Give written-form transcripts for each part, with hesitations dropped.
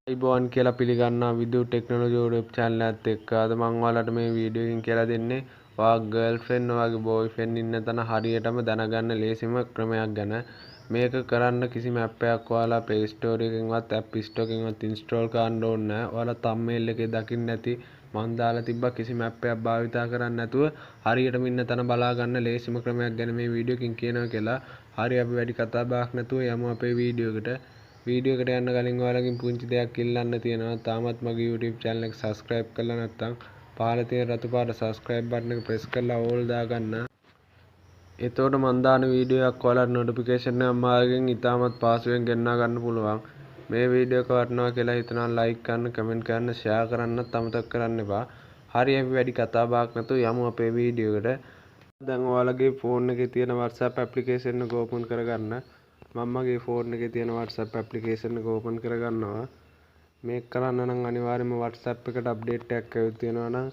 අයිබෝන් කියලා පිළිගන්නවා විදු ටෙක්නොලොජි YouTube channel එකත් එක්ක අද මම ඔයාලට මේ වීඩියෝ එකකින් කියලා දෙන්නේ ඔයා ගර්ල්ෆ්‍රෙන්ඩ් ඔයාගේ බෝයිෆ්‍රෙන්ඩ් ඉන්න තැන හරියටම දැනගන්න ලේසිම ක්‍රමයක් ගැන මේක කරන්න කිසිම ඇප් එකක් ඔයාලා Play Store එකකින්වත් App Store එකකින්වත් install කරන්න ඕනේ නැහැ. ඔයාලා thumbnail එකේ දකින්න ඇති මම දාලා තිබ්බා කිසිම ඇප් එකක් භාවිතා කරන්නේ නැතුව හරියටම ඉන්න තැන බලා ගන්න ලේසිම ක්‍රමයක් ගැන මේ වීඩියෝ එකකින් කියනවා කියලා. හරි අපි වැඩි කතා බහක් නැතුව යමු අපේ වීඩියෝ එකට. වීඩියෝ එකට යන්න කලින් ඔයාලගෙන් පුංචි දෙයක් ඉල්ලන්න තියෙනවා. තාමත් මගේ YouTube channel එක subscribe කරලා නැත්නම් පහළ තියෙන රතු පාට subscribe button එක press කරලා all දාගන්න. එතකොට මම දාන වීඩියෝ එකක් ඔයාලට notification එක මාර්ගෙන් ඉතාමත් පහසුවෙන් ගෙන්වා ගන්න පුළුවන්. මේ වීඩියෝ එක වටිනවා කියලා හිතනවා like කරන්න, comment කරන්න, share කරන්නත් අමතක කරන්න එපා. හරි අපි වැඩි කතා බහක් නැතුව යමු අපේ වීඩියෝ එකට. දැන් ඔයාලගේ phone එකේ තියෙන WhatsApp application එක open කරගන්න. මම මගේ ෆෝන් එකේ තියෙන WhatsApp application එක open කරගන්නවා. මේක කරන්න නම් අනිවාර්යයෙන්ම WhatsApp එකට අප්ඩේට් එකක් ඇවිත් තියෙනවා නම්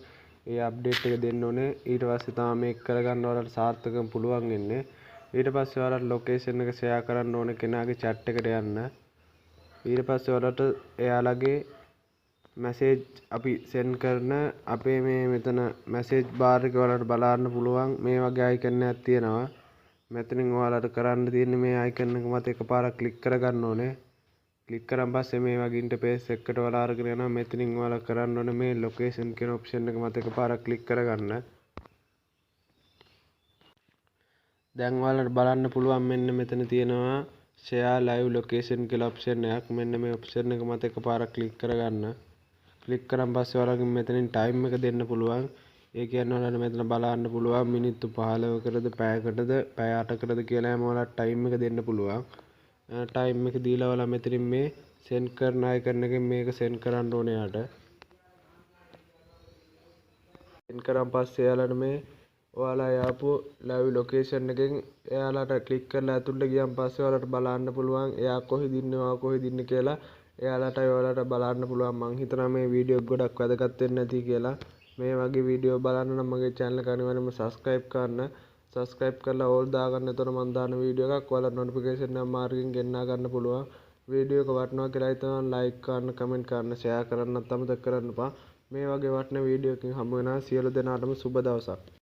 ඒ අප්ඩේට් එක දෙන්න ඕනේ. ඊට පස්සේ තමයි මේක කරගන්න ඔයාලට සාර්ථකව පුළුවන් වෙන්නේ. ඊට පස්සේ ඔයාලට ලොකේෂන් එක ෂෙයා කරන්න ඕනේ කෙනාගේ chat එකට යන්න. ඊට පස්සේ ඔයාලට එයාලගේ මැසේජ් අපි send කරන අපේ මේ මෙතන මැසේජ් බාර් එක ඔයාලට බලන්න පුළුවන්. මේ වගේ icon එකක් තියෙනවා. මෙතනින් ඔයාලට කරන්න තියෙන්නේ මේ icon එක මත එකපාරක් ක්ලික් කරගන්න ඕනේ. ක්ලික් කරන් පස්සේ මේ වගේ ඉන්ටර්ෆේස් එකකට ඔයාලා අරගෙන යනවා. මෙතනින් ඔයාලා කරන්න ඕනේ මේ ලොකේෂන් කියන ඔප්ෂන් එක මත එකපාරක් ක්ලික් කරගන්න. දැන් ඔයාලට බලන්න පුළුවන් මෙන්න මෙතන තියෙනවා share live location කියලා ඔප්ෂන් එකක්. මෙන්න මේ ඔප්ෂන් එක මත එකපාරක් ක්ලික් කරගන්න. ක්ලික් කරන් පස්සේ ඔයාලගෙන් මෙතනින් ටයිම් එක දෙන්න පුළුවන්. ඒ කියන්නේ ඔයාලට මෙතන බලන්න පුළුවන් මිනිත්තු 15කටද පැයකටද පැය 8කටද කියලා හැම ඔයාලට ටයිම් එක දෙන්න පුළුවන්. ටයිම් එක දීලා ඔයාලා මෙතනින් මේ send කරන icon එකෙන් මේක send කරන්න ඕනේ යාට. send කරන් පස්සේ ඔයාලට මේ ඔයාලා යාපු live location එකෙන් එයාලට ක්ලික් කරලා ඇතුළට ගියන් පස්සේ ඔයාලට බලන්න පුළුවන් එයා කොහෙද ඉන්නේ ඔයා කොහෙද ඉන්නේ කියලා ඔයාලට බලන්න පුළුවන්. මං හිතනවා මේ වීඩියෝ ගොඩක් වැදගත් වෙන්න ඇති කියලා. මේ වගේ වීඩියෝ බලන්න නම් මගේ channel එක අනිවාර්යයෙන්ම subscribe කරන්න. subscribe කරලා all දාගන්න. එතකොට මම දාන වීඩියෝ එකක් ඔයාලට notification එක මාර්ගෙන් ගෙන්නා ගන්න පුළුවන්. වීඩියෝ එක වටිනවා කියලා හිතනවා like කරන්න, comment කරන්න, share කරන්නත් අමතක කරන්න එපා. මේ වගේ වටින වීඩියෝ එකකින් හමු වෙනවා. සියලු දෙනාටම සුබ දවසක්.